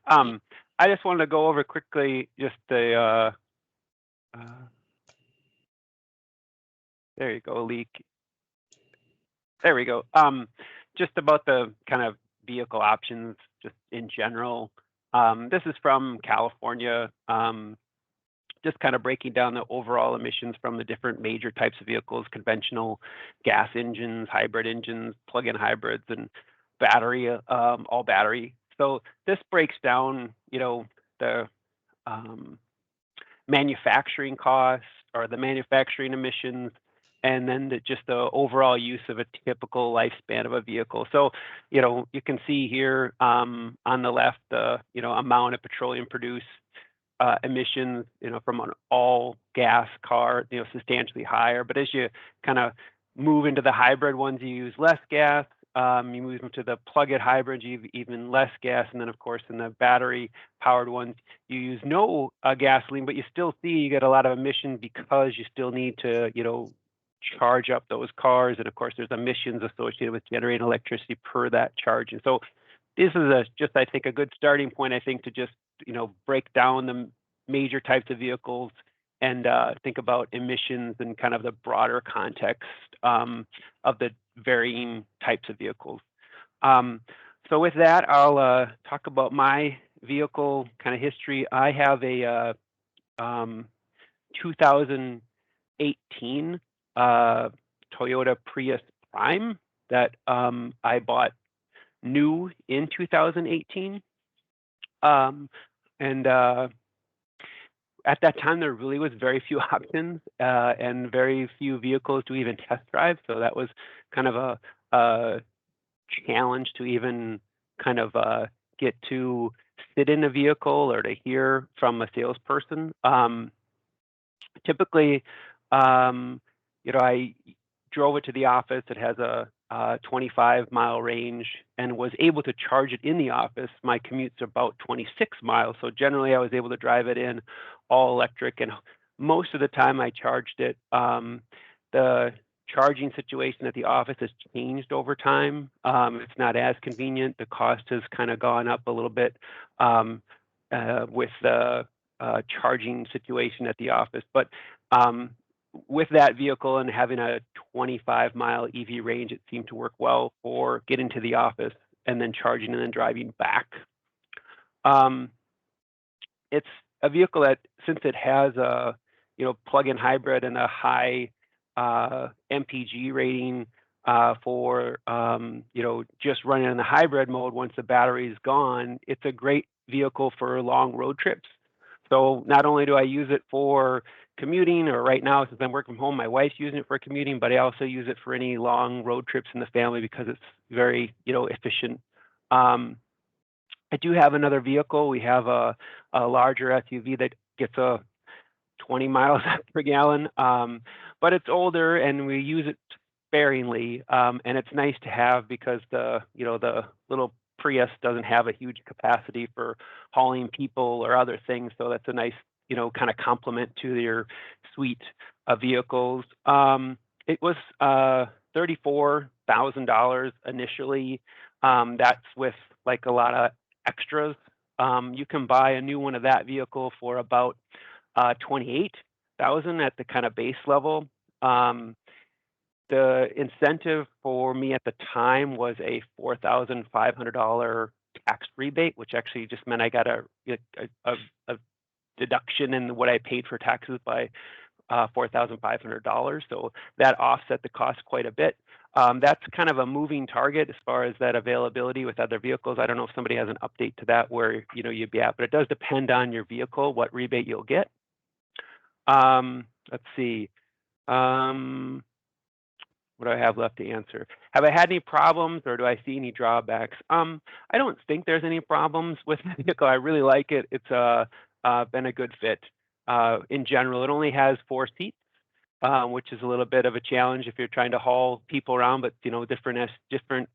I just wanted to go over quickly just the, uh, there you go, leak. There we go. Just about the kind of vehicle options just in general. This is from California. Just kind of breaking down the overall emissions from the different major types of vehicles, conventional gas engines, hybrid engines, plug-in hybrids, and battery, all battery. So this breaks down, the um, manufacturing costs or the manufacturing emissions, and then just the overall use of a typical lifespan of a vehicle. So, you can see here on the left, the, amount of petroleum produced emissions, from an all gas car, substantially higher. But as you kind of move into the hybrid ones, you use less gas. You move into the plug-in hybrids, you have even less gas. And then, of course, in the battery-powered ones, you use no gasoline, but you still see you get a lot of emissions because you still need to, charge up those cars. And of course, there's emissions associated with generating electricity per that charge. And so this is just, I think, a good starting point, I think, to just, break down the major types of vehicles and think about emissions in kind of the broader context of the varying types of vehicles. So with that, I'll talk about my vehicle kind of history. I have a 2018 Toyota Prius Prime that I bought new in 2018. And at that time, there really was very few options and very few vehicles to even test drive. So that was kind of a challenge to even kind of get to sit in a vehicle or to hear from a salesperson. Typically, I drove it to the office. It has a 25-mile range and was able to charge it in the office. My commute's about 26 miles. So generally, I was able to drive it in all electric. And most of the time I charged it. The charging situation at the office has changed over time. It's not as convenient. The cost has kind of gone up a little bit with the charging situation at the office. But with that vehicle and having a 25-mile EV range, it seemed to work well for getting to the office and then charging and then driving back. It's a vehicle that, since it has a plug-in hybrid and a high MPG rating for just running in the hybrid mode once the battery is gone, it's a great vehicle for long road trips. So not only do I use it for commuting, or right now, since I'm working from home, my wife's using it for commuting, but I also use it for any long road trips in the family because it's very, efficient. I do have another vehicle. We have a larger SUV that gets a 20 miles per gallon, but it's older and we use it sparingly. And it's nice to have because the little Prius doesn't have a huge capacity for hauling people or other things. So that's a nice, kind of complement to your suite of vehicles. It was $34,000 initially. That's with like a lot of extras. You can buy a new one of that vehicle for about $28,000 at the kind of base level. The incentive for me at the time was a $4,500 tax rebate, which actually just meant I got a deduction in what I paid for taxes by $4,500. So that offset the cost quite a bit. That's kind of a moving target as far as that availability with other vehicles. I don't know if somebody has an update to that where you'd be at, but it does depend on your vehicle what rebate you'll get. Let's see. What do I have left to answer? Have I had any problems or do I see any drawbacks? I don't think there's any problems with the vehicle. I really like it. It's been a good fit. In general, it only has 4 seats, which is a little bit of a challenge if you're trying to haul people around, but different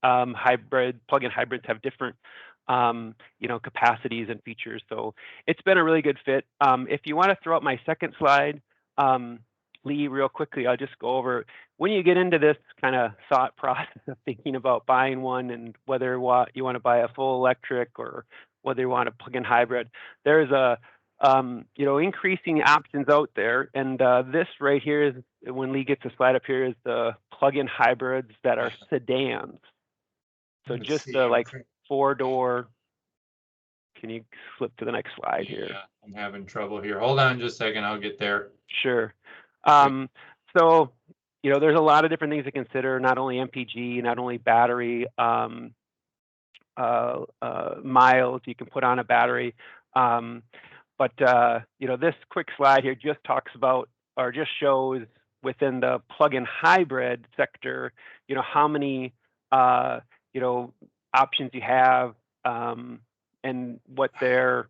hybrid plug-in hybrids have different capacities and features. So it's been a really good fit. If you want to throw up my second slide, Lee, real quickly, I'll just go over when you get into this kind of thought process of thinking about buying one and whether you want to buy a full electric or whether you want a plug-in hybrid. There's a increasing options out there, and this right here is, when Lee gets a slide up here, is the plug-in hybrids that are sedans. So just the like 4-door. Can you flip to the next slide here? Yeah, I'm having trouble here. Hold on just a second, I'll get there. Sure. So, there's a lot of different things to consider, not only MPG, not only battery miles you can put on a battery. But this quick slide here just talks about, or just shows within the plug-in hybrid sector, how many, options you have, and what their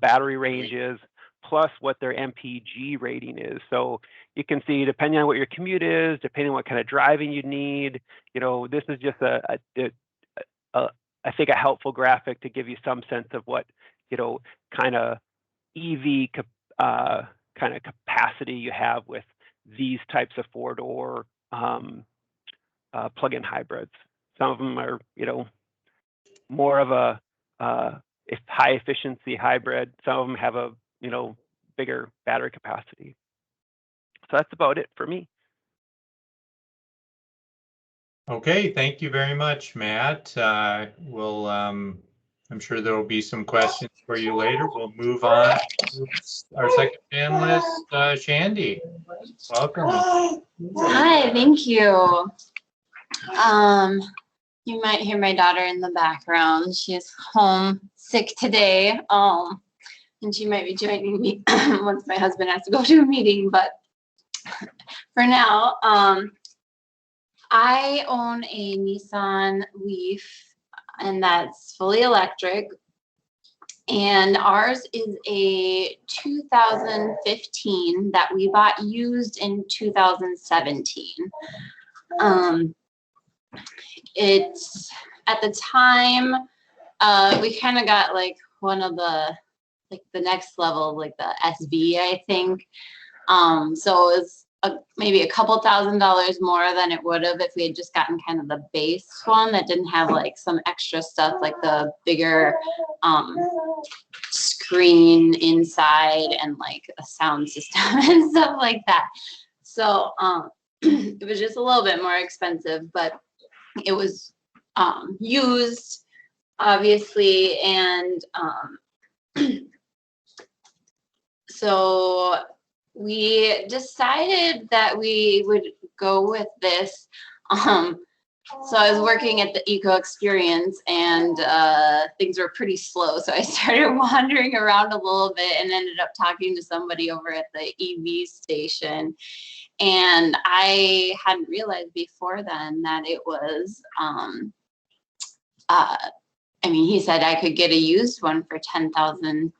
battery range is, plus what their MPG rating is. So you can see, depending on what your commute is, depending on what kind of driving you need, this is just I think a helpful graphic to give you some sense of what, kind of EV kind of capacity you have with these types of 4-door plug-in hybrids. Some of them are, more of a high efficiency hybrid. Some of them have a, bigger battery capacity. So that's about it for me. Okay, thank you very much, Matt. I'm sure there will be some questions for you later. We'll move on to our second panelist, Shandy. Welcome. Hi, thank you. You might hear my daughter in the background. She is home sick today, and she might be joining me once my husband has to go to a meeting. But for now, I own a Nissan Leaf, and that's fully electric. And ours is a 2015 that we bought used in 2017. It's, at the time, we kind of got like one of the next level, like the SV, I think. So it was maybe a couple $1,000s more than it would have if we had just gotten kind of the base one that didn't have like some extra stuff, like the bigger screen inside and like a sound system and stuff like that. So it was just a little bit more expensive, but it was used, obviously, and so we decided that we would go with this. So I was working at the Eco Experience, and things were pretty slow. So I started wandering around a little bit and ended up talking to somebody over at the EV station. And I hadn't realized before then that it was, he said I could get a used one for $10,000.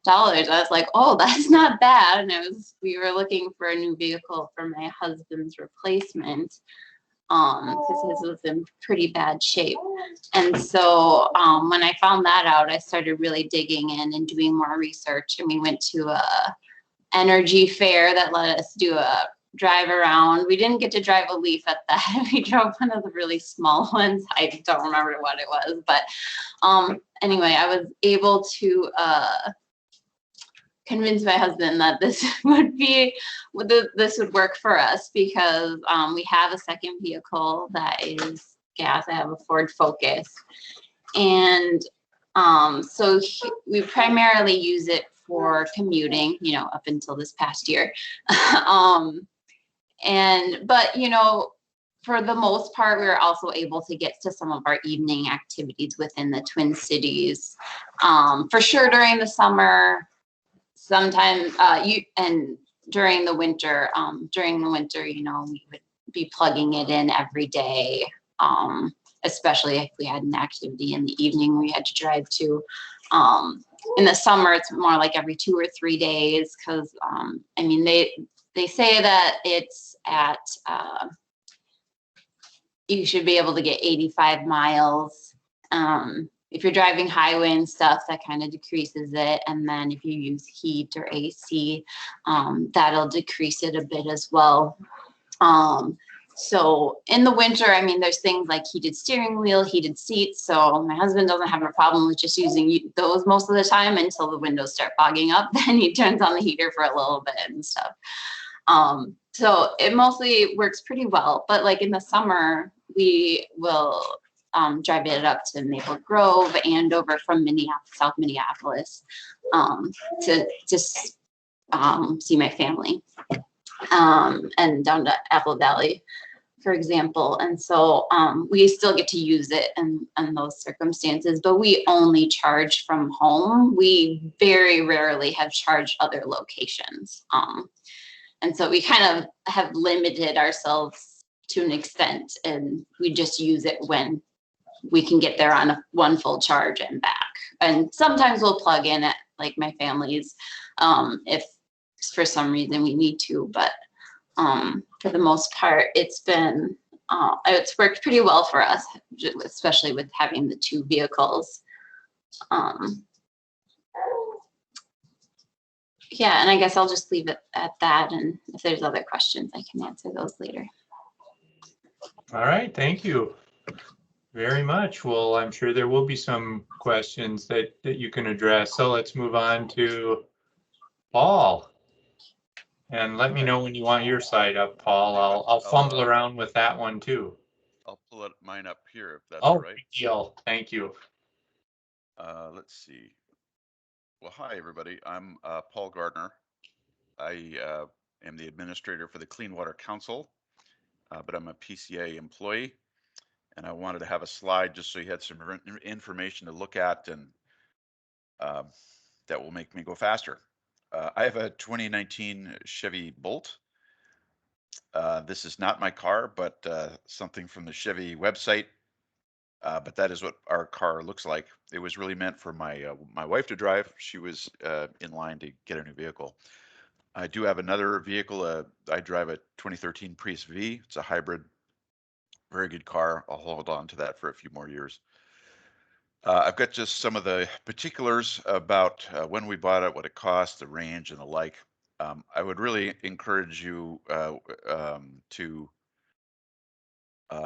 I was like, oh, that's not bad. And we were looking for a new vehicle for my husband's replacement, because his was in pretty bad shape. And so when I found that out, I started really digging in and doing more research. And we went to a energy fair that let us do a drive around. We didn't get to drive a Leaf at that. We drove one of the really small ones. I don't remember what it was, but anyway, I was able to convince my husband that this would work for us, because we have a second vehicle that is gas. I have a Ford Focus, and so we primarily use it for commuting, up until this past year. But for the most part, we were also able to get to some of our evening activities within the Twin Cities. For sure during the summer, sometimes and during the winter, we would be plugging it in every day, especially if we had an activity in the evening we had to drive to. In the summer, it's more like every 2 or 3 days, because they say that it's at you should be able to get 85 miles. If you're driving highway and stuff, that kind of decreases it. And then if you use heat or AC, that'll decrease it a bit as well. So in the winter, I mean, there's things like heated steering wheel, heated seats. So my husband doesn't have a problem with just using those most of the time until the windows start fogging up. Then he turns on the heater for a little bit and stuff. So it mostly works pretty well. But like in the summer, we will drive it up to Maple Grove and over from South Minneapolis to just see my family and down to Apple Valley, for example. And so we still get to use it in those circumstances, but we only charge from home. We very rarely have charged other locations. And so we kind of have limited ourselves to an extent, and we just use it when we can get there on one full charge and back. And sometimes we'll plug in at like my family's if for some reason we need to, but for the most part, it's worked pretty well for us, especially with having the two vehicles. Yeah, and I guess I'll just leave it at that. And if there's other questions, I can answer those later. All right, thank you very much. Well, I'm sure there will be some questions that you can address. So let's move on to Paul. And let me know when you want your side up, Paul. I'll fumble around with that one too. I'll pull mine up here if that's all right. Good deal. Thank you. Let's see. Well, hi, everybody. I'm Paul Gardner. I am the administrator for the Clean Water Council, but I'm a PCA employee. And I wanted to have a slide just so you had some information to look at and that will make me go faster. I have a 2019 Chevy Bolt. This is not my car, but something from the Chevy website. But that is what our car looks like. It was really meant for my wife to drive. She was in line to get a new vehicle. I do have another vehicle. I drive a 2013 Prius V. It's a hybrid, very good car. I'll hold on to that for a few more years. I've got just some of the particulars about when we bought it, what it cost, the range, and the like. I would really encourage you to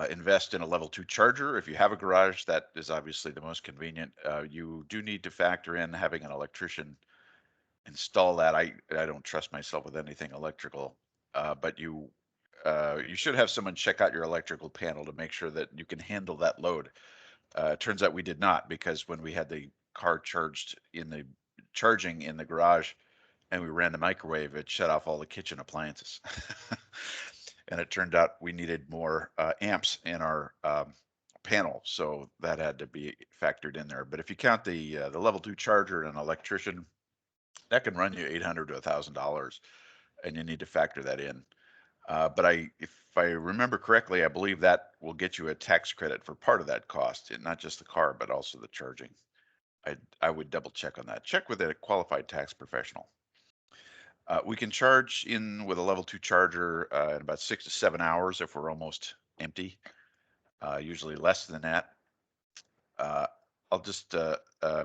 invest in a level 2 charger. If you have a garage, that is obviously the most convenient. You do need to factor in having an electrician install that. I don't trust myself with anything electrical, but you should have someone check out your electrical panel to make sure that you can handle that load. It turns out we did not, because when we had the car charging in the garage and we ran the microwave, it shut off all the kitchen appliances. And it turned out we needed more amps in our panel, so that had to be factored in there. But if you count the level 2 charger and an electrician, that can run you $800 to $1,000, and you need to factor that in. But if I remember correctly, I believe that will get you a tax credit for part of that cost, and not just the car, but also the charging. I would double check on that. Check with a qualified tax professional. We can charge in with a level 2 charger in about 6 to 7 hours if we're almost empty, usually less than that. I'll just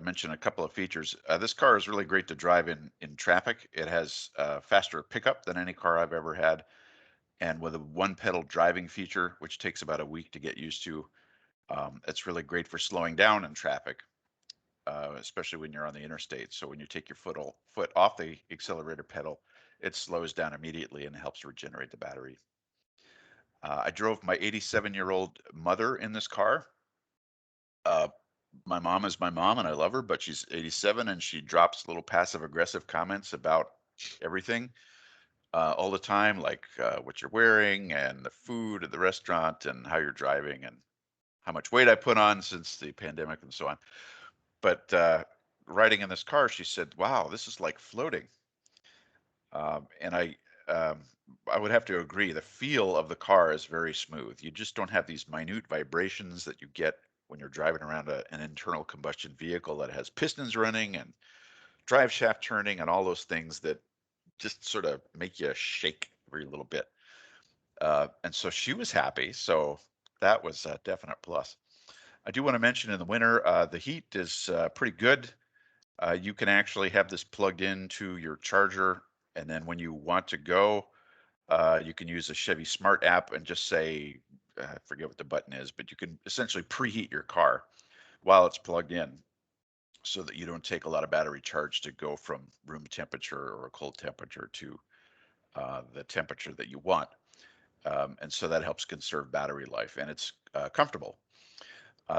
mention a couple of features. This car is really great to drive in traffic. It has faster pickup than any car I've ever had. And with a one pedal driving feature, which takes about a week to get used to, it's really great for slowing down in traffic, especially when you're on the interstate. So when you take your foot off the accelerator pedal, it slows down immediately and helps regenerate the battery. I drove my 87-year-old mother in this car. My mom is my mom and I love her, but she's 87 and she drops little passive aggressive comments about everything all the time, like what you're wearing and the food at the restaurant and how you're driving and how much weight I put on since the pandemic and so on. But riding in this car, she said, "Wow, this is like floating." And I would have to agree. The feel of the car is very smooth. You just don't have these minute vibrations that you get when you're driving around an internal combustion vehicle that has pistons running and drive shaft turning and all those things that just sort of make you shake every little bit. And so she was happy. So that was a definite plus. I do want to mention in the winter, the heat is pretty good. You can actually have this plugged into your charger, and then when you want to go, You can use a Chevy Smart app and just say, I forget what the button is, but you can essentially preheat your car while it's plugged in so that you don't take a lot of battery charge to go from room temperature or a cold temperature to the temperature that you want. And so that helps conserve battery life, and it's comfortable.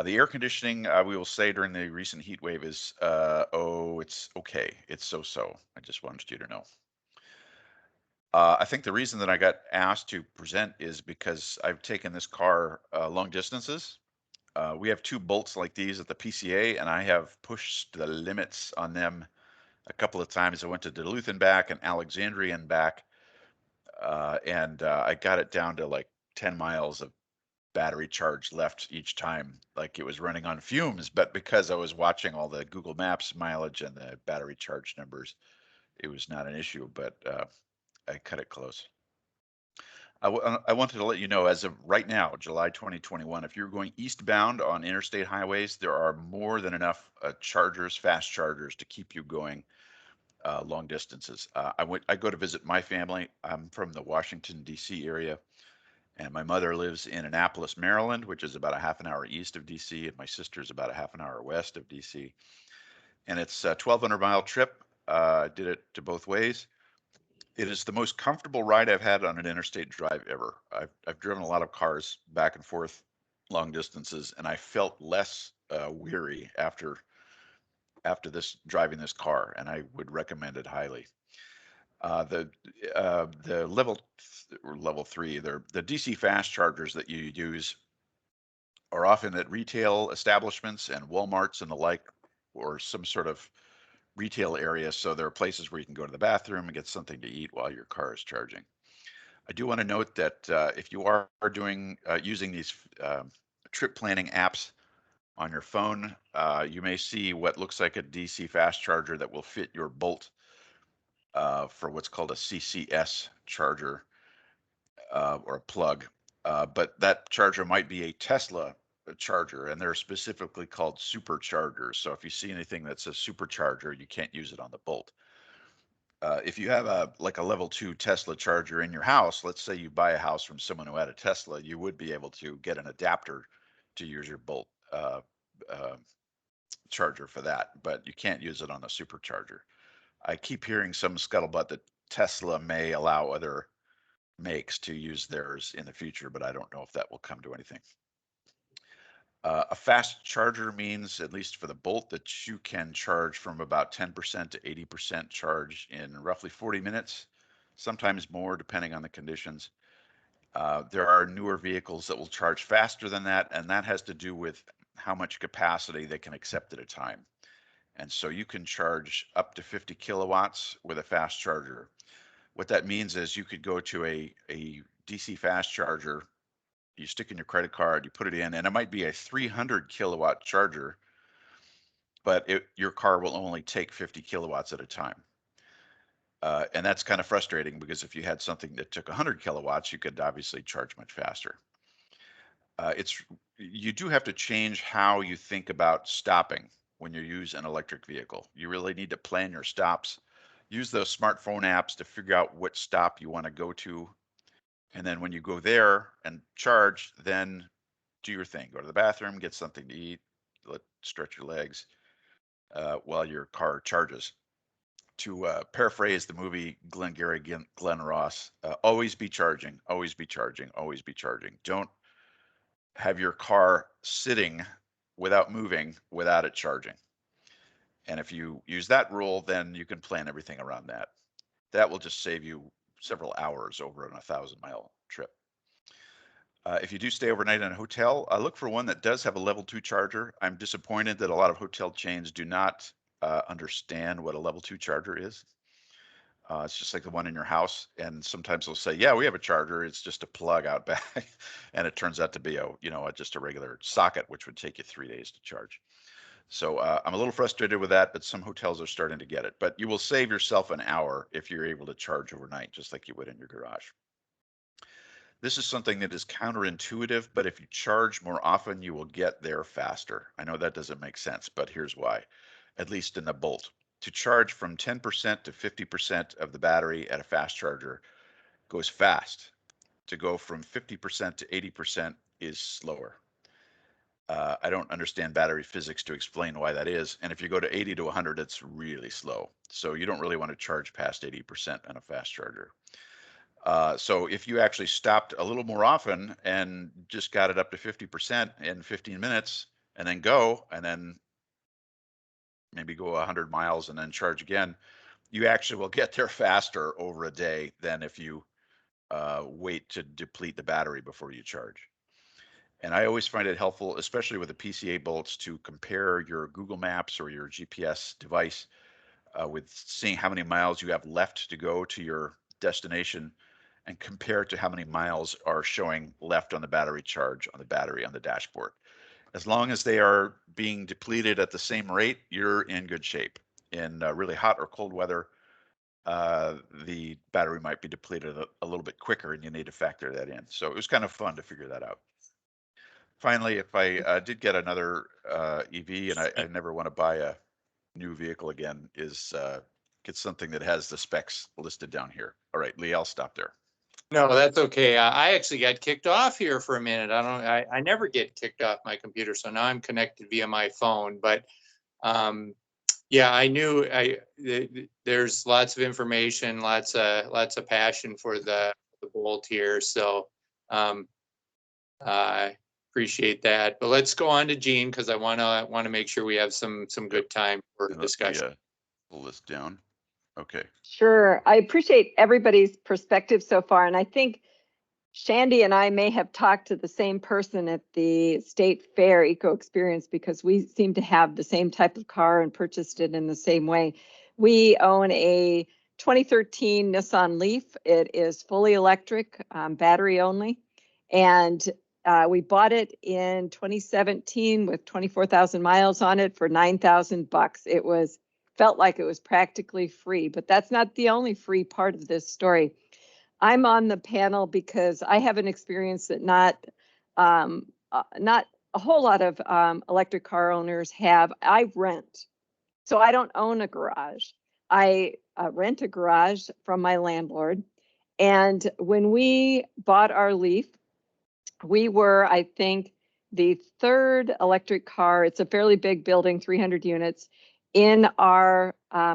The air conditioning, we will say during the recent heat wave is, it's okay. It's so-so. I just wanted you to know. I think the reason that I got asked to present is because I've taken this car long distances. We have 2 bolts like these at the PCA, and I have pushed the limits on them a couple of times. I went to Duluth and back and Alexandria and back, and I got it down to like 10 miles of battery charge left each time, like it was running on fumes. But because I was watching all the Google Maps mileage and the battery charge numbers, it was not an issue, but I cut it close. I wanted to let you know, as of right now, July 2021, if you're going eastbound on interstate highways, there are more than enough chargers, fast chargers, to keep you going long distances. I go to visit my family. I'm from the Washington, D.C. area, and my mother lives in Annapolis, Maryland, which is about a half an hour east of D.C., and my sister's about a half an hour west of D.C. And it's a 1,200-mile trip. I did it to both ways. It is the most comfortable ride I've had on an interstate drive ever. I've driven a lot of cars back and forth long distances, and I felt less weary after this driving this car, and I would recommend it highly. The level 3, the DC fast chargers that you use are often at retail establishments and Walmarts and the like, or some sort of retail area. So there are places where you can go to the bathroom and get something to eat while your car is charging. I do want to note that if you are doing using these trip planning apps on your phone, you may see what looks like a DC fast charger that will fit your Bolt for what's called a CCS charger or a plug. But that charger might be a Tesla charger, and they're specifically called superchargers. So if you see anything that says supercharger, you can't use it on the Bolt. If you have a level 2 Tesla charger in your house, let's say you buy a house from someone who had a Tesla, you would be able to get an adapter to use your Bolt charger for that, but you can't use it on a supercharger. I keep hearing some scuttlebutt that Tesla may allow other makes to use theirs in the future, but I don't know if that will come to anything. A fast charger means, at least for the Bolt, that you can charge from about 10% to 80% charge in roughly 40 minutes, sometimes more depending on the conditions. There are newer vehicles that will charge faster than that, and that has to do with how much capacity they can accept at a time. And so you can charge up to 50 kilowatts with a fast charger. What that means is you could go to a DC fast charger, you stick in your credit card, you put it in, and it might be a 300 kilowatt charger, but your car will only take 50 kilowatts at a time. And that's kind of frustrating, because if you had something that took 100 kilowatts, you could obviously charge much faster. You do have to change how you think about stopping when you use an electric vehicle. You really need to plan your stops. Use those smartphone apps to figure out what stop you want to go to. And then when you go there and charge, then do your thing. Go to the bathroom, get something to eat, stretch your legs while your car charges. To paraphrase the movie Glengarry Glen Ross, always be charging, always be charging, always be charging. Don't have your car sitting without moving without it charging. And if you use that rule, then you can plan everything around that. That will just save you several hours over an 1,000-mile trip. If you do stay overnight in a hotel, look for one that does have a level 2 charger. I'm disappointed that a lot of hotel chains do not understand what a level 2 charger is. It's just like the one in your house, and sometimes they'll say, "Yeah, we have a charger. It's just a plug out back," and it turns out to be just a regular socket, which would take you 3 days to charge. So I'm a little frustrated with that, but some hotels are starting to get it. But you will save yourself an hour if you're able to charge overnight, just like you would in your garage. This is something that is counterintuitive, but if you charge more often, you will get there faster. I know that doesn't make sense, but here's why, at least in the Bolt. To charge from 10% to 50% of the battery at a fast charger goes fast. To go from 50% to 80% is slower. I don't understand battery physics to explain why that is. And if you go to 80 to 100, it's really slow. So you don't really want to charge past 80% on a fast charger. So if you actually stopped a little more often and just got it up to 50% in 15 minutes and then go, and then maybe go 100 miles and then charge again, you actually will get there faster over a day than if you wait to deplete the battery before you charge. And I always find it helpful, especially with the PCA bolts, to compare your Google Maps or your GPS device with seeing how many miles you have left to go to your destination, and compare it to how many miles are showing left on the battery charge on the battery on the dashboard. As long as they are being depleted at the same rate, you're in good shape. In really hot or cold weather, the battery might be depleted a little bit quicker, and you need to factor that in. So it was kind of fun to figure that out. Finally, if I did get another EV and I never want to buy a new vehicle again, is get something that has the specs listed down here. All right, Lee, I'll stop there. No, that's okay. I actually got kicked off here for a minute. I never get kicked off my computer, so now I'm connected via my phone. But yeah, I knew there's lots of information, lots of passion for the Bolt here. So I appreciate that. But let's go on to Gene, because I want to make sure we have some good time for discussion. Pull this down. Okay. Sure. I appreciate everybody's perspective so far. And I think Shandy and I may have talked to the same person at the State Fair Eco Experience, because we seem to have the same type of car and purchased it in the same way. We own a 2013 Nissan Leaf. It is fully electric, battery only. And we bought it in 2017 with 24,000 miles on it for $9,000. It felt like it was practically free, but that's not the only free part of this story. I'm on the panel because I have an experience that not a whole lot of electric car owners have. I rent, so I don't own a garage. I rent a garage from my landlord. And when we bought our Leaf, we were, I think, the third electric car. It's a fairly big building, 300 units in our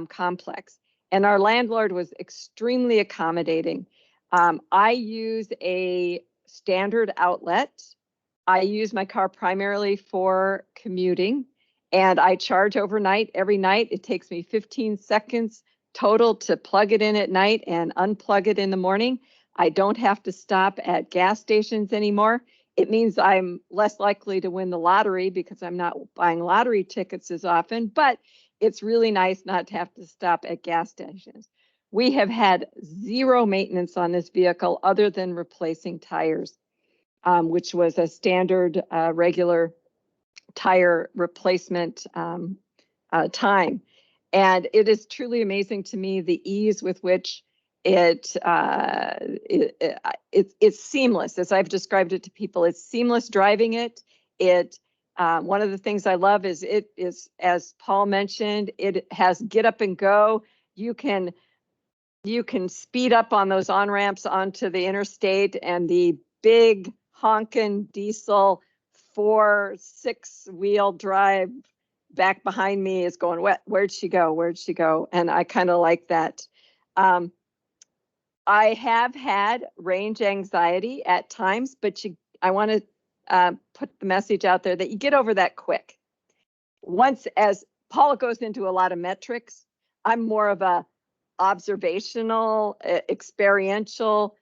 complex. And our landlord was extremely accommodating. I use a standard outlet. I use my car primarily for commuting, and I charge overnight every night. It takes me 15 seconds total to plug it in at night and unplug it in the morning. I don't have to stop at gas stations anymore. It means I'm less likely to win the lottery because I'm not buying lottery tickets as often, but it's really nice not to have to stop at gas stations. We have had zero maintenance on this vehicle other than replacing tires, which was a standard regular tire replacement time. And it is truly amazing to me the ease with which it's seamless. As I've described it to people, it's seamless driving it. One of the things I love is it is, as Paul mentioned, it has get up and go. You can speed up on those on-ramps onto the interstate, and the big honking diesel 4-6-wheel drive back behind me is going, where'd she go? Where'd she go? And I kind of like that. I have had range anxiety at times, but I want to put the message out there that you get over that quick. Once, as Paul goes into a lot of metrics, I'm more of a observational, experiential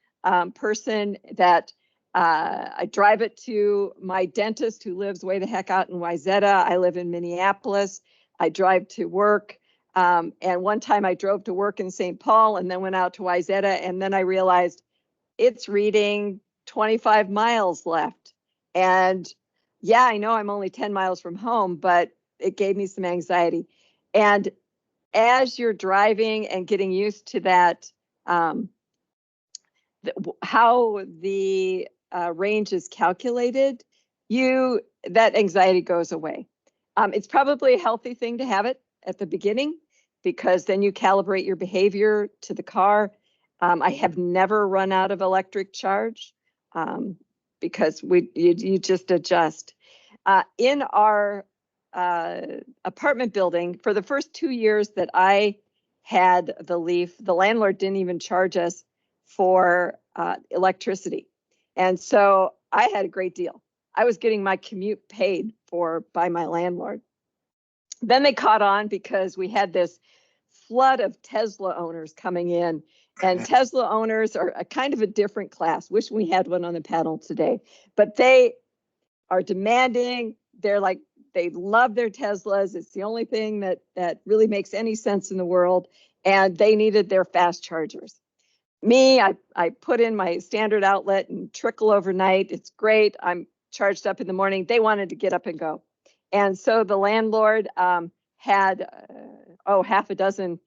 person that I drive it to my dentist who lives way the heck out in Wayzata. I live in Minneapolis. I drive to work. And one time I drove to work in St. Paul and then went out to Wayzata, and then I realized it's reading 25 miles left. And yeah, I know I'm only 10 miles from home, but it gave me some anxiety. And as you're driving and getting used to that, how the range is calculated, that anxiety goes away. It's probably a healthy thing to have it at the beginning, because then you calibrate your behavior to the car. I have never run out of electric charge because you just adjust. In our apartment building, for the first 2 years that I had the Leaf, the landlord didn't even charge us for electricity. And so I had a great deal. I was getting my commute paid for by my landlord. Then they caught on because we had this flood of Tesla owners coming in, and Tesla owners are a kind of a different class. Wish we had one on the panel today, but they are demanding. They're like, they love their Teslas. It's the only thing that really makes any sense in the world, and they needed their fast chargers. Me, I put in my standard outlet and trickle overnight. It's great. I'm charged up in the morning. They wanted to get up and go. And so the landlord had, half a dozen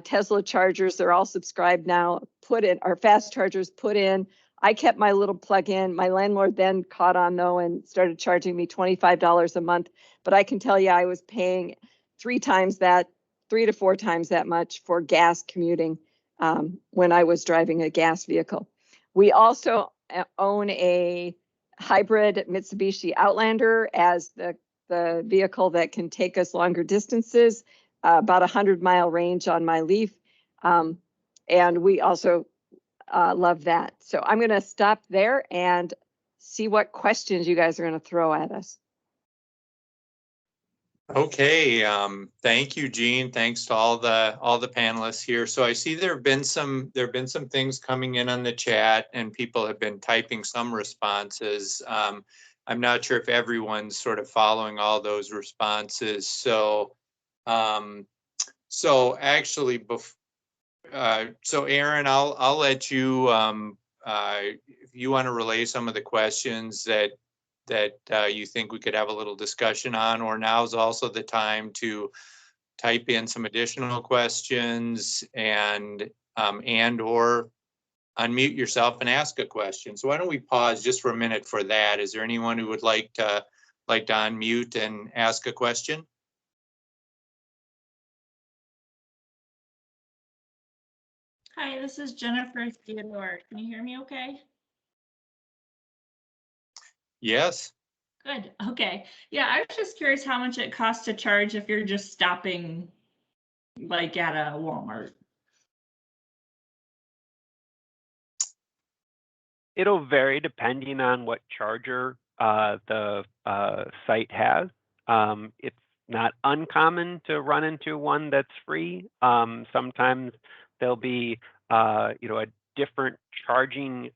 Tesla chargers. They're all subscribed now, put in, our fast chargers put in. I kept my little plug-in. My landlord then caught on though and started charging me $25 a month. But I can tell you, I was paying 3 to 4 times that much for gas commuting when I was driving a gas vehicle. We also own a hybrid Mitsubishi Outlander as the vehicle that can take us longer distances, about 100-mile range on my Leaf. And we also love that. So I'm going to stop there and see what questions you guys are going to throw at us. Okay, thank you, Jean. Thanks to all the panelists here. So I see there have been some things coming in on the chat, and people have been typing some responses. I'm not sure if everyone's sort of following all those responses. So actually, so Aaron, I'll let you if you want to relay some of the questions that you think we could have a little discussion on, or now's also the time to type in some additional questions and or unmute yourself and ask a question. So why don't we pause just for a minute for that? Is there anyone who would like to unmute and ask a question? Hi, this is Jennifer Theodore. Can you hear me okay? Yes. Good. Okay. Yeah, I was just curious how much it costs to charge if you're just stopping like at a Walmart. It'll vary depending on what charger the site has. It's not uncommon to run into one that's free. Sometimes there'll be a different charging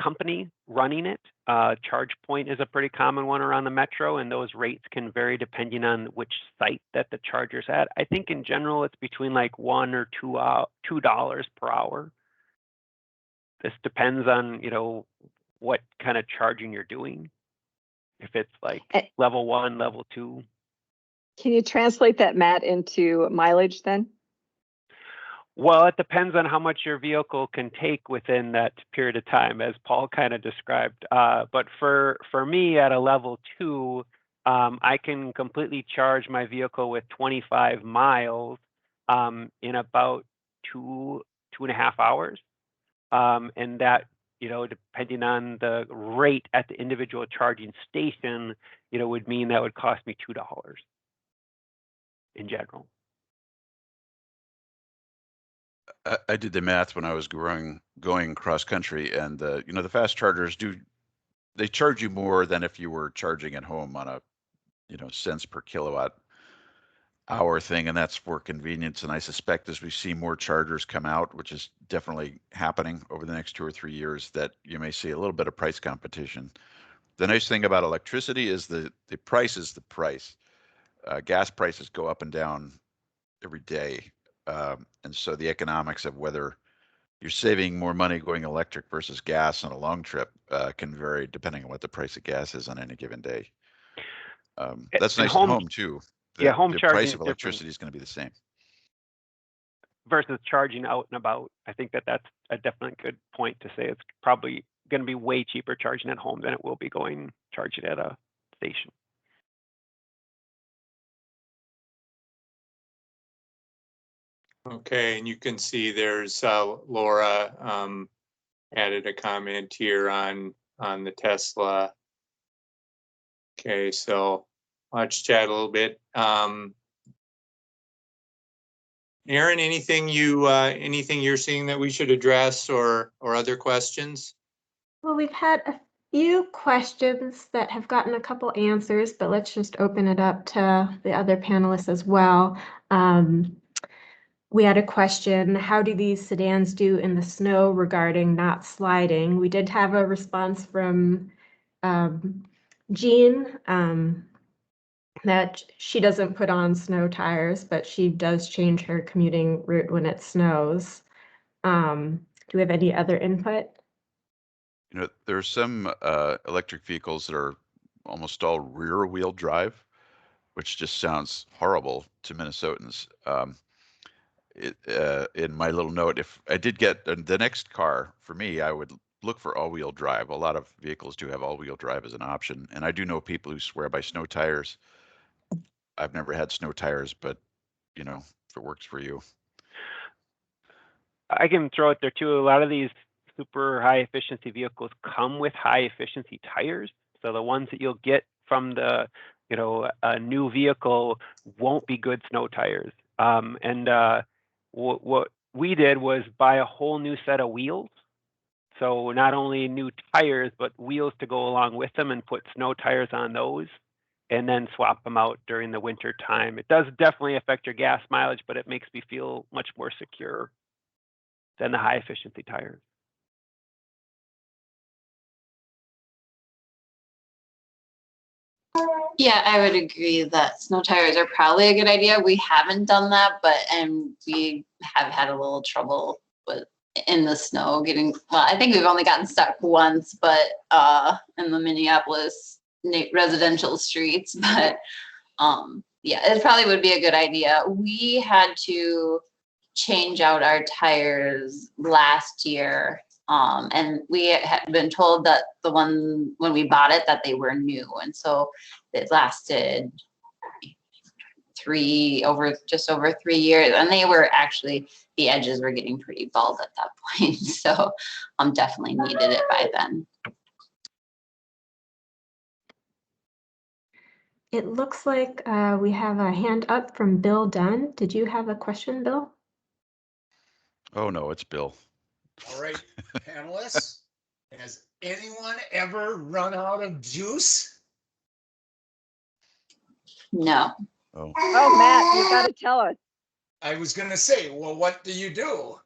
company running it. ChargePoint is a pretty common one around the metro, and those rates can vary depending on which site that the charger's at. I think in general it's between like $1 or $2 per hour. This depends on what kind of charging you're doing. If it's like level 1, level 2. Can you translate that, Matt, into mileage then? Well, it depends on how much your vehicle can take within that period of time, as Paul kind of described. But for me at a level 2, I can completely charge my vehicle with 25 miles in about 2.5 hours. And that, depending on the rate at the individual charging station, would mean that would cost me $2 in general. I did the math when I was going cross country, and the fast chargers they charge you more than if you were charging at home on a cents per kilowatt hour thing, and that's for convenience. And I suspect as we see more chargers come out, which is definitely happening over the next 2 or 3 years, that you may see a little bit of price competition. The nice thing about electricity is the price is the price. Gas prices go up and down every day. And so the economics of whether you're saving more money going electric versus gas on a long trip can vary depending on what the price of gas is on any given day. That's nice at home too. Home the charging price of electricity is going to be the same. Versus charging out and about. I think that's a definitely good point to say. It's probably going to be way cheaper charging at home than it will be charging at a station. Okay, and you can see there's Laura added a comment here on the Tesla. Okay, so let's chat a little bit. Aaron, anything you're seeing that we should address or other questions? Well, we've had a few questions that have gotten a couple answers, but let's just open it up to the other panelists as well. We had a question, how do these sedans do in the snow regarding not sliding? We did have a response from Jean that she doesn't put on snow tires, but she does change her commuting route when it snows. Do we have any other input? You know, there's some electric vehicles that are almost all rear wheel drive, which just sounds horrible to Minnesotans. In my little note, if I did get the next car for me, I would look for all-wheel drive. A lot of vehicles do have all-wheel drive as an option, and I do know people who swear by snow tires. I've never had snow tires, but you know, if it works for you. I can throw it there too. A lot of these super high efficiency vehicles come with high efficiency tires. So the ones that you'll get from the, a new vehicle won't be good snow tires. What we did was buy a whole new set of wheels. So not only new tires, but wheels to go along with them, and put snow tires on those, and then swap them out during the winter time. It does definitely affect your gas mileage, but it makes me feel much more secure than the high efficiency tires. Yeah, I would agree that snow tires are probably a good idea. We haven't done that, and we have had a little trouble with in the snow getting, well, I think we've only gotten stuck once, but in the Minneapolis residential streets, but yeah, it probably would be a good idea. We had to change out our tires last year, and we had been told that the one when we bought it that they were new, and so it lasted just over 3 years, and they were actually, the edges were getting pretty bald at that point, so definitely needed it by then. It looks like we have a hand up from Bill Dunn. Did you have a question, Bill? Oh no, it's Bill. All right, panelists, has anyone ever run out of juice? No. Oh, Matt, you got to tell us. I was going to say, well, what do you do?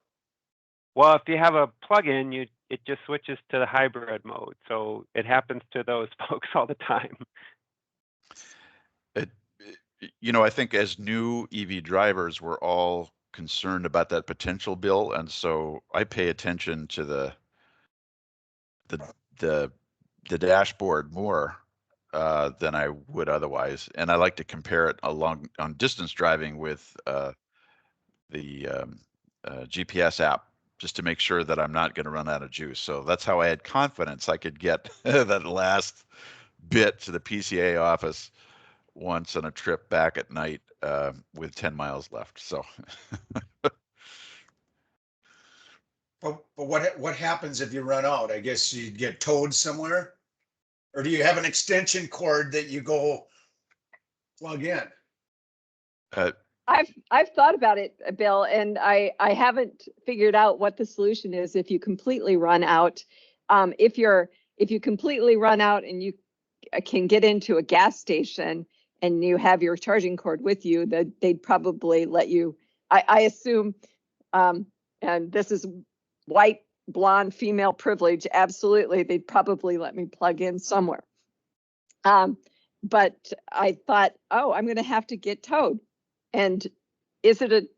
Well, if you have a plug-in, it just switches to the hybrid mode. So it happens to those folks all the time. I think as new EV drivers, we're all concerned about that potential, Bill, and so I pay attention to the dashboard more than I would otherwise, and I like to compare it on distance driving with the GPS app, just to make sure that I'm not going to run out of juice. So that's how I had confidence I could get that last bit to the PCA office once on a trip back at night with 10 miles left. So. But what happens if you run out? I guess you get towed somewhere? Or do you have an extension cord that you go plug in? I've thought about it, Bill, and I haven't figured out what the solution is if you completely run out. If you completely run out and you can get into a gas station and you have your charging cord with you, that they'd probably let you. I assume, and this is white, blonde, female privilege. Absolutely, they'd probably let me plug in somewhere. But I thought, oh, I'm going to have to get towed. And is the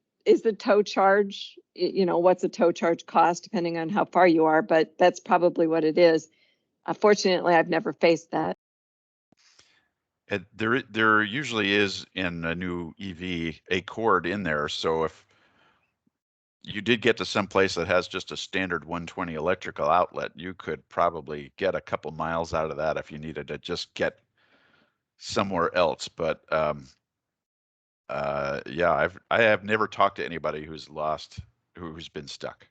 tow charge, what's a tow charge cost depending on how far you are, but that's probably what it is. Fortunately, I've never faced that. There usually is in a new EV a cord in there. So if you did get to some place that has just a standard 120 electrical outlet, you could probably get a couple miles out of that if you needed to just get somewhere else. But Yeah, I have never talked to anybody who's who's been stuck.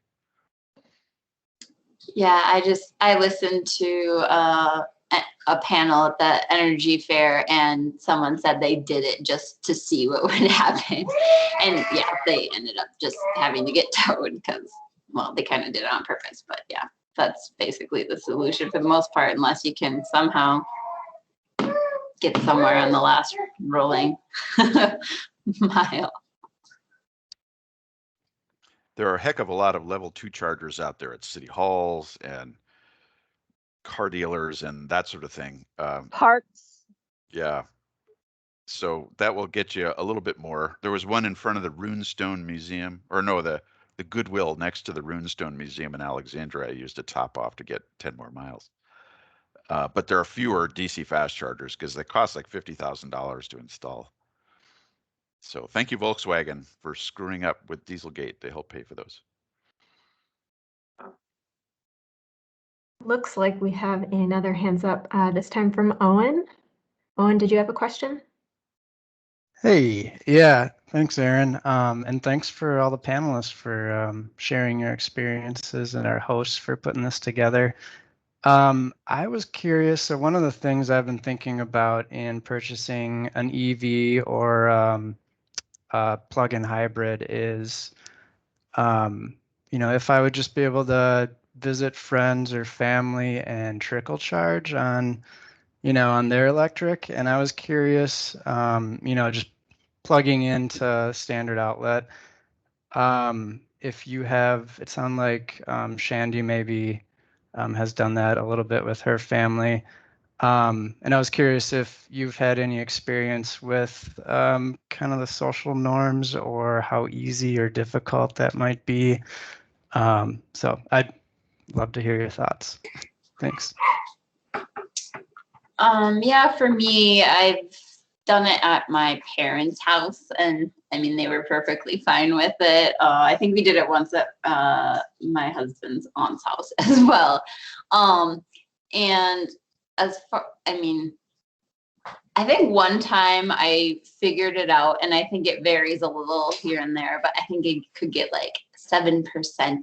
Yeah, I listened to a panel at the energy fair, and someone said they did it just to see what would happen. And yeah, they ended up just having to get towed because, well, they kind of did it on purpose. But yeah, that's basically the solution for the most part, unless you can somehow get somewhere on the last rolling mile. There are a heck of a lot of level 2 chargers out there at city halls and car dealers and that sort of thing. Parks. Yeah. So that will get you a little bit more. There was one in front of the Runestone Museum, or no, the Goodwill next to the Runestone Museum in Alexandria. I used to top off to get 10 more miles. But there are fewer DC fast chargers because they cost like $50,000 to install. So thank you, Volkswagen, for screwing up with Dieselgate. They help pay for those. Looks like we have another hands up, this time from Owen. Owen, did you have a question? Hey, yeah, thanks, Aaron. And thanks for all the panelists for sharing your experiences and our hosts for putting this together. I was curious, so one of the things I've been thinking about in purchasing an EV or a plug-in hybrid is, if I would just be able to visit friends or family and trickle charge on their electric. And I was curious, just plugging into standard outlet. If you have, it sounds like Shandy maybe has done that a little bit with her family. And I was curious if you've had any experience with kind of the social norms or how easy or difficult that might be. So I'd love to hear your thoughts. Thanks. Yeah, for me, I've done it at my parents' house, and I mean, they were perfectly fine with it. I think we did it once at my husband's aunt's house as well. And as far, I mean, I think one time I figured it out, and I think it varies a little here and there, but I think it could get like 7%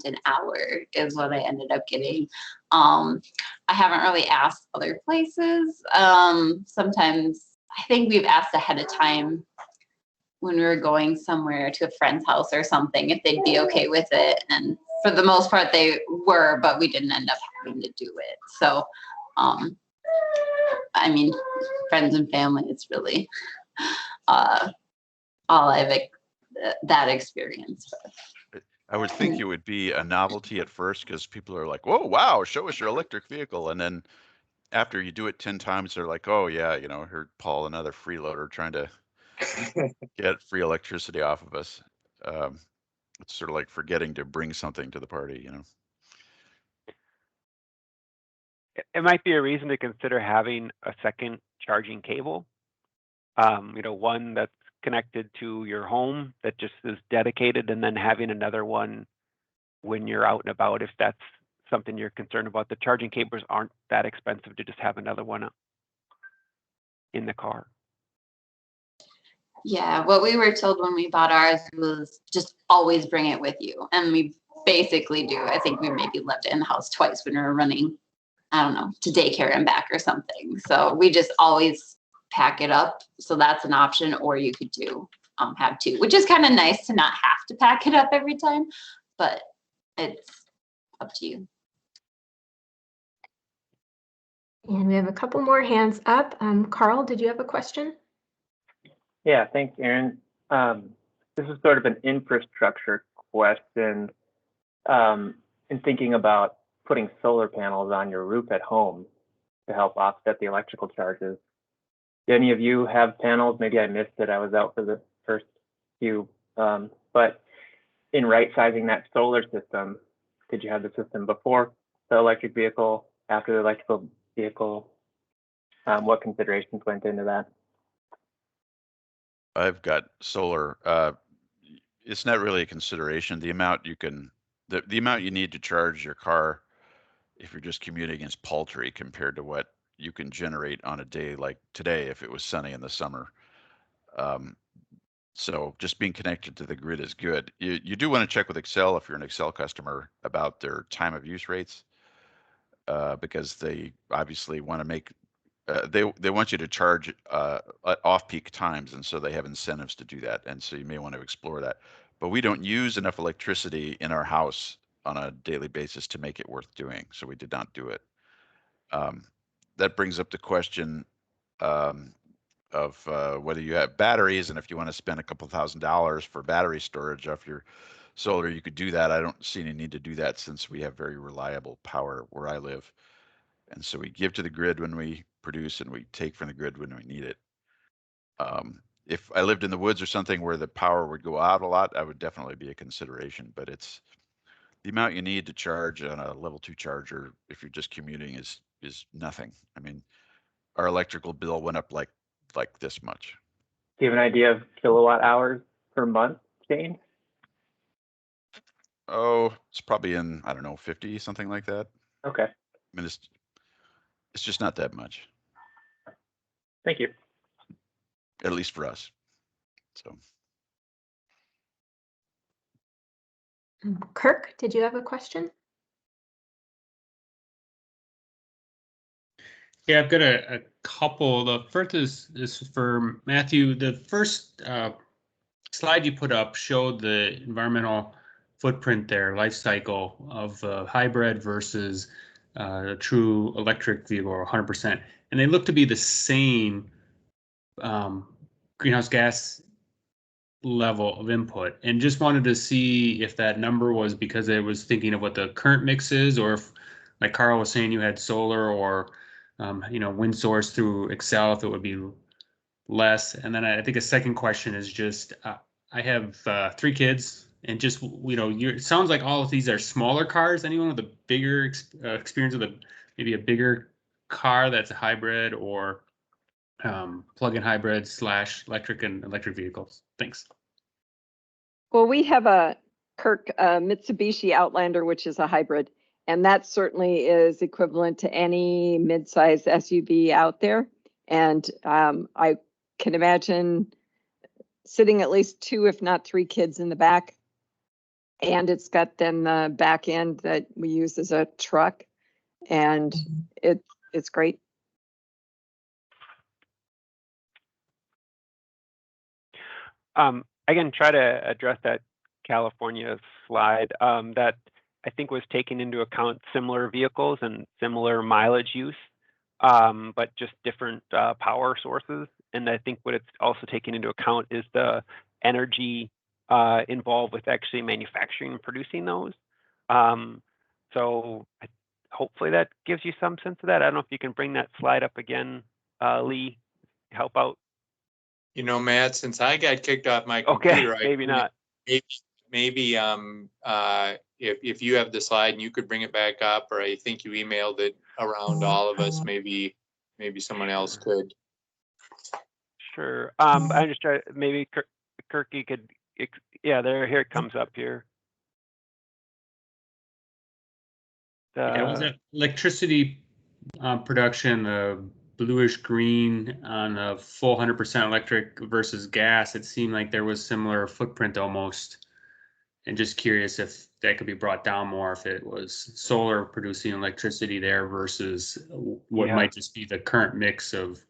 an hour is what I ended up getting. I haven't really asked other places. Sometimes I think we've asked ahead of time when we were going somewhere to a friend's house or something if they'd be okay with it. And for the most part, they were, but we didn't end up having to do it. So, I mean, friends and family, it's really all I've that experience with. I would think it would be a novelty at first because people are like, "Whoa, wow, show us your electric vehicle," and then after you do it 10 times, they're like, "Oh yeah, heard Paul, another freeloader trying to get free electricity off of us." It's sort of like forgetting to bring something to the party, It might be a reason to consider having a second charging cable. One that's connected to your home that just is dedicated, and then having another one when you're out and about, if that's something you're concerned about. The charging cables aren't that expensive to just have another one in the car. Yeah, what we were told when we bought ours was just always bring it with you. And we basically do. I think we maybe left it in the house twice when we were running, I don't know, to daycare and back or something. So we just always pack it up. So that's an option. Or you could do have two, which is kind of nice to not have to pack it up every time, but it's up to you. And we have a couple more hands up. Carl, did you have a question? Yeah, thanks, Aaron. This is sort of an infrastructure question. In thinking about putting solar panels on your roof at home to help offset the electrical charges. Do any of you have panels? Maybe I missed it. I was out for the first few. But in right sizing that solar system, did you have the system before the electric vehicle, after the electrical vehicle? What considerations went into that? I've got solar. It's not really a consideration. The amount the amount you need to charge your car if you're just commuting is paltry compared to what you can generate on a day like today if it was sunny in the summer. So just being connected to the grid is good. You do want to check with Excel if you're an Excel customer about their time of use rates, because they obviously want to make, they want you to charge off-peak times, and so they have incentives to do that. And so you may want to explore that. But we don't use enough electricity in our house on a daily basis to make it worth doing, so we did not do it. That brings up the question of whether you have batteries, and if you want to spend a couple $1,000s for battery storage off your solar, you could do that. I don't see any need to do that since we have very reliable power where I live. And so we give to the grid when we produce and we take from the grid when we need it. If I lived in the woods or something where the power would go out a lot, that would definitely be a consideration, but it's the amount you need to charge on a level 2 charger if you're just commuting is nothing. I mean, our electrical bill went up like this much. Do you have an idea of kilowatt hours per month, Jane? Oh, it's probably in, I don't know, 50, something like that. Okay, I mean, it's just not that much, thank you. at least for us. So Kirk, did you have a question? Yeah, I've got a couple. The first is for Matthew. The first slide you put up showed the environmental footprint there, life cycle of hybrid versus a true electric vehicle, or 100%. And they look to be the same greenhouse gas level of input. And just wanted to see if that number was because it was thinking of what the current mix is, or if, like Carl was saying, you had solar or wind source through Excel, if it would be less. And then I think a second question is just, I have 3 kids, and just, it sounds like all of these are smaller cars. Anyone with a bigger experience with maybe a bigger car that's a hybrid or plug-in hybrid / electric and electric vehicles? Thanks. Well, we have a Mitsubishi Outlander, which is a hybrid, and that certainly is equivalent to any midsize SUV out there. And I can imagine sitting at least 2, if not 3 kids in the back. And it's got then the back end that we use as a truck, and it's great. I can try to address that California slide that I think was taking into account similar vehicles and similar mileage use, but just different power sources. And I think what it's also taking into account is the energy involved with actually manufacturing and producing those. So hopefully that gives you some sense of that. I don't know if you can bring that slide up again, Lee, help out. Matt, since I got kicked off my computer, okay, maybe not. Maybe if you have the slide and you could bring it back up, or I think you emailed it around all of us, maybe someone else could. Sure. I'm just trying. Maybe Kirk, you could. Yeah, here it comes up here. Was that electricity production, bluish green on a full 100% electric versus gas? It seemed like there was similar footprint almost. And just curious if that could be brought down more, if it was solar producing electricity there versus what might just be the current mix of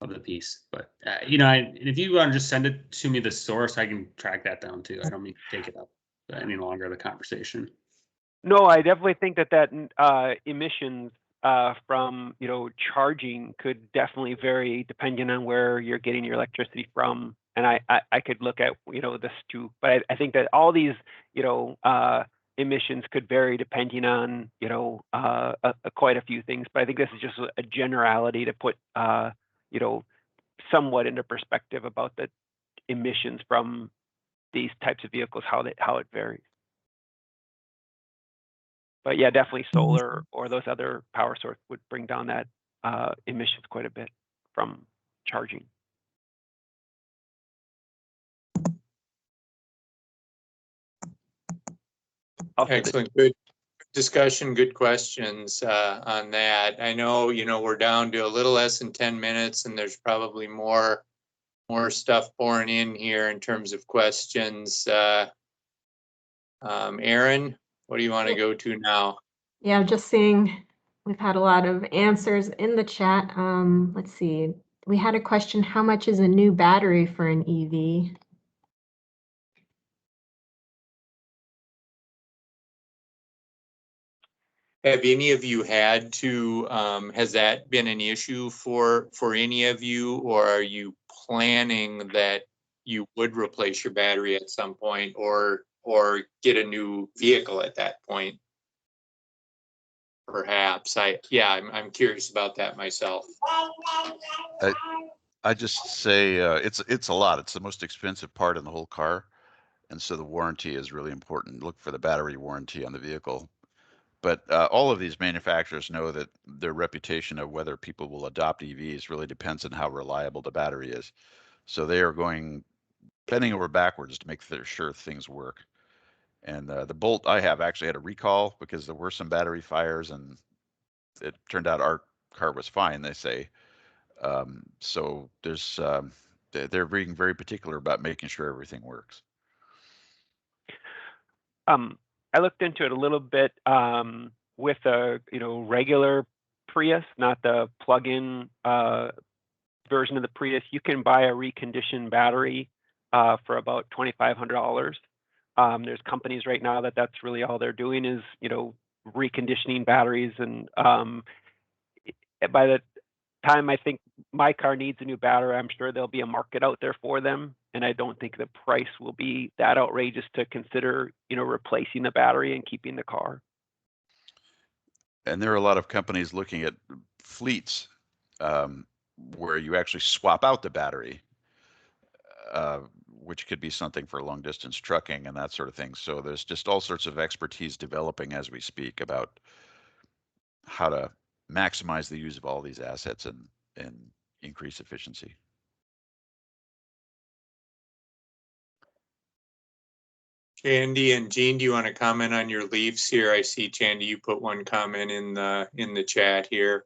the piece. But if you want to just send it to me, the source, I can track that down too. I don't mean to take it up any longer, the conversation. No, I definitely think that emissions from charging could definitely vary depending on where you're getting your electricity from. And I could look at this too, but I think that all these emissions could vary depending on quite a few things. But I think this is just a generality to put somewhat into perspective about the emissions from these types of vehicles, how it varies. But yeah, definitely solar or those other power sources would bring down that emissions quite a bit from charging. Excellent. Good discussion. Good questions on that. I know, we're down to a little less than 10 minutes, and there's probably more more stuff pouring in here in terms of questions. Aaron, what do you want to go to now? Yeah, just seeing we've had a lot of answers in the chat. Let's see. We had a question, how much is a new battery for an EV? Have any of you had to, has that been an issue for any of you, or are you planning that you would replace your battery at some point or get a new vehicle at that point? Perhaps. I'm curious about that myself. I just say it's a lot. It's the most expensive part in the whole car, and so the warranty is really important. Look for the battery warranty on the vehicle. But all of these manufacturers know that their reputation of whether people will adopt EVs really depends on how reliable the battery is. So they are going bending over backwards to make sure things work. And the Bolt I have actually had a recall because there were some battery fires, and it turned out our car was fine, they say. So there's they're being very particular about making sure everything works. I looked into it a little bit with a regular Prius, not the plug-in version of the Prius. You can buy a reconditioned battery for about $2,500. There's companies right now that's really all they're doing is reconditioning batteries, and by the time I think my car needs a new battery, I'm sure there'll be a market out there for them, and I don't think the price will be that outrageous to consider replacing the battery and keeping the car. And there are a lot of companies looking at fleets where you actually swap out the battery, which could be something for long distance trucking and that sort of thing. So there's just all sorts of expertise developing as we speak about how to maximize the use of all these assets and increase efficiency. Chandy and Jean, do you want to comment on your Leafs here? I see, Chandy, you put one comment in the chat here.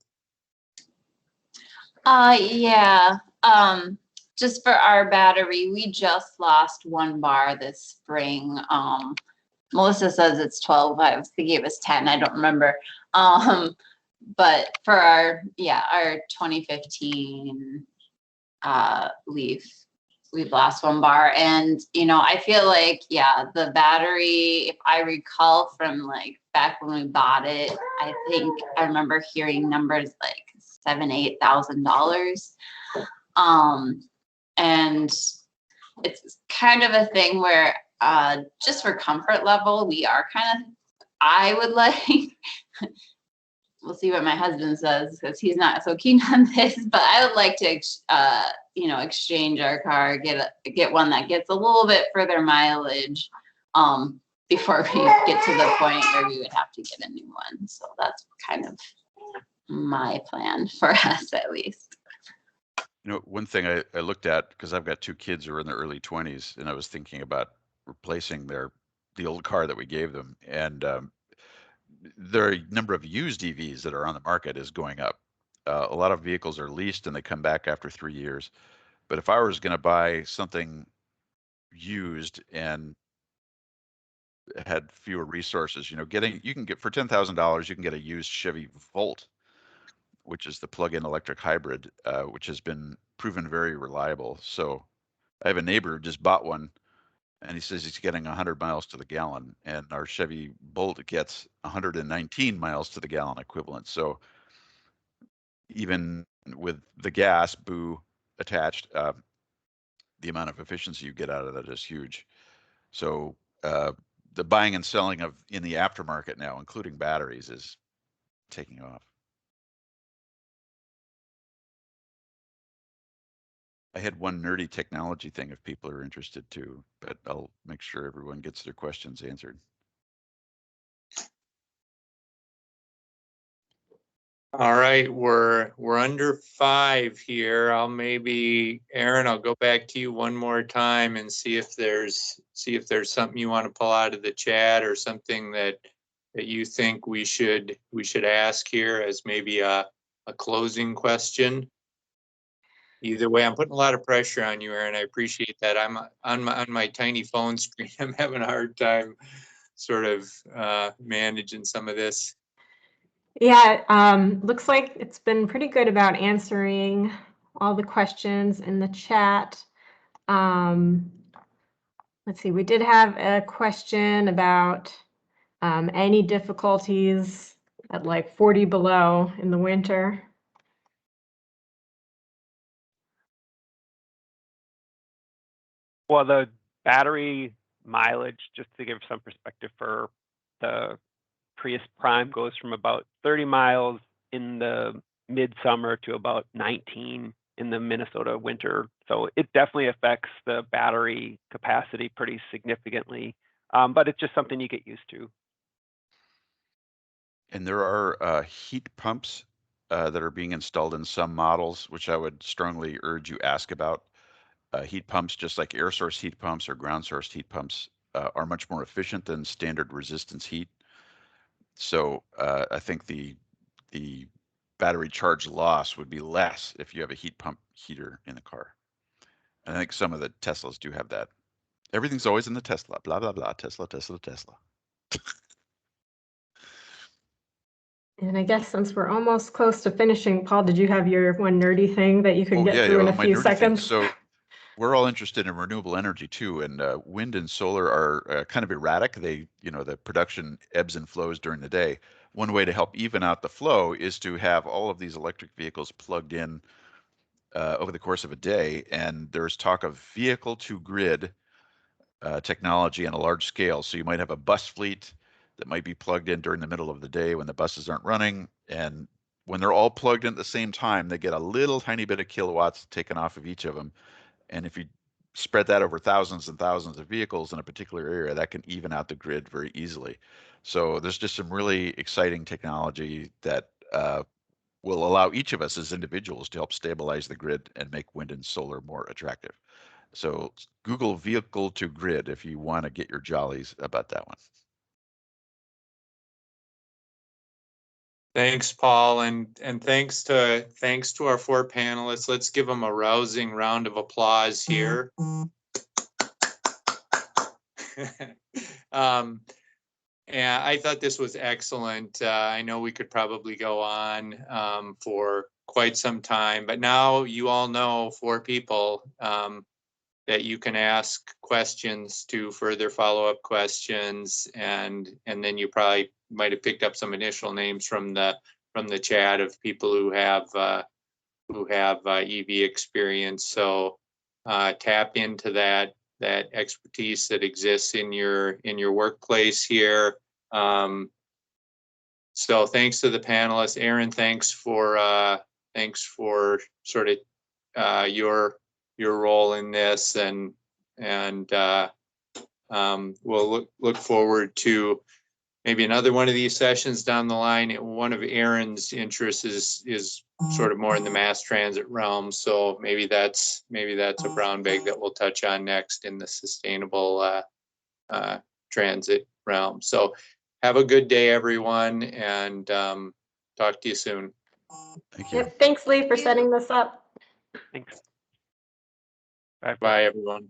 Yeah. Just for our battery, we just lost one bar this spring. Melissa says it's 12. I was thinking it was 10. I don't remember. But for our 2015 Leaf, we've lost one bar, and I feel like the battery, if I recall from like back when we bought it, I think I remember hearing numbers like $7,000-8,000. And it's kind of a thing where just for comfort level, we are I would like we'll see what my husband says because he's not so keen on this, but I would like to exchange our car, get one that gets a little bit further mileage before we get to the point where we would have to get a new one. So that's kind of my plan for us, at least. One thing I looked at, because I've got two kids who are in their early 20s, and I was thinking about replacing the old car that we gave them, and the number of used EVs that are on the market is going up. A lot of vehicles are leased and they come back after 3 years. But if I was going to buy something used and had fewer resources, you can get for $10,000, you can get a used Chevy Volt, which is the plug-in electric hybrid, which has been proven very reliable. So I have a neighbor who just bought one, and he says he's getting 100 miles to the gallon, and our Chevy Bolt gets 119 miles to the gallon equivalent. So even with the gas boo attached, the amount of efficiency you get out of that is huge. So the buying and selling in the aftermarket now, including batteries, is taking off. I had one nerdy technology thing if people are interested too, but I'll make sure everyone gets their questions answered. All right, we're under 5 here. Aaron, I'll go back to you one more time and see if there's something you want to pull out of the chat or something that you think we should ask here as maybe a closing question. Either way, I'm putting a lot of pressure on you, Aaron. I appreciate that. I'm on my tiny phone screen. I'm having a hard time sort of managing some of this. Yeah, looks like it's been pretty good about answering all the questions in the chat. Let's see, we did have a question about any difficulties at like 40 below in the winter. Well, the battery mileage, just to give some perspective for the Prius Prime, goes from about 30 miles in the midsummer to about 19 in the Minnesota winter. So it definitely affects the battery capacity pretty significantly, but it's just something you get used to. And there are heat pumps that are being installed in some models, which I would strongly urge you ask about. Heat pumps, just like air source heat pumps or ground source heat pumps, are much more efficient than standard resistance heat. So I think the battery charge loss would be less if you have a heat pump heater in the car. And I think some of the Teslas do have that. Everything's always in the Tesla, blah, blah, blah, Tesla, Tesla, Tesla. And I guess since we're almost close to finishing, Paul, did you have your one nerdy thing that you could get through in a my few nerdy thing. seconds? So we're all interested in renewable energy too, and wind and solar are kind of erratic. They, the production ebbs and flows during the day. One way to help even out the flow is to have all of these electric vehicles plugged in over the course of a day. And there's talk of vehicle to grid technology on a large scale. So you might have a bus fleet that might be plugged in during the middle of the day when the buses aren't running. And when they're all plugged in at the same time, they get a little tiny bit of kilowatts taken off of each of them. And if you spread that over thousands and thousands of vehicles in a particular area, that can even out the grid very easily. So there's just some really exciting technology that will allow each of us as individuals to help stabilize the grid and make wind and solar more attractive. So Google vehicle to grid if you want to get your jollies about that one. Thanks, Paul, and thanks to our four panelists. Let's give them a rousing round of applause here. And I thought this was excellent. I know we could probably go on for quite some time, but now you all know, four people, that you can ask questions to further follow-up questions, and then you probably might have picked up some initial names from the chat of people who have EV experience. So tap into that expertise that exists in your workplace here. So thanks to the panelists. Aaron, thanks for sort of your role in this, and we'll look forward to maybe another one of these sessions down the line. One of Aaron's interests is sort of more in the mass transit realm, so maybe that's a brown bag that we'll touch on next in the sustainable transit realm. So have a good day, everyone, and talk to you soon. Thank you. Yep, thanks, Lee, for setting this up. Thanks. Bye, everyone.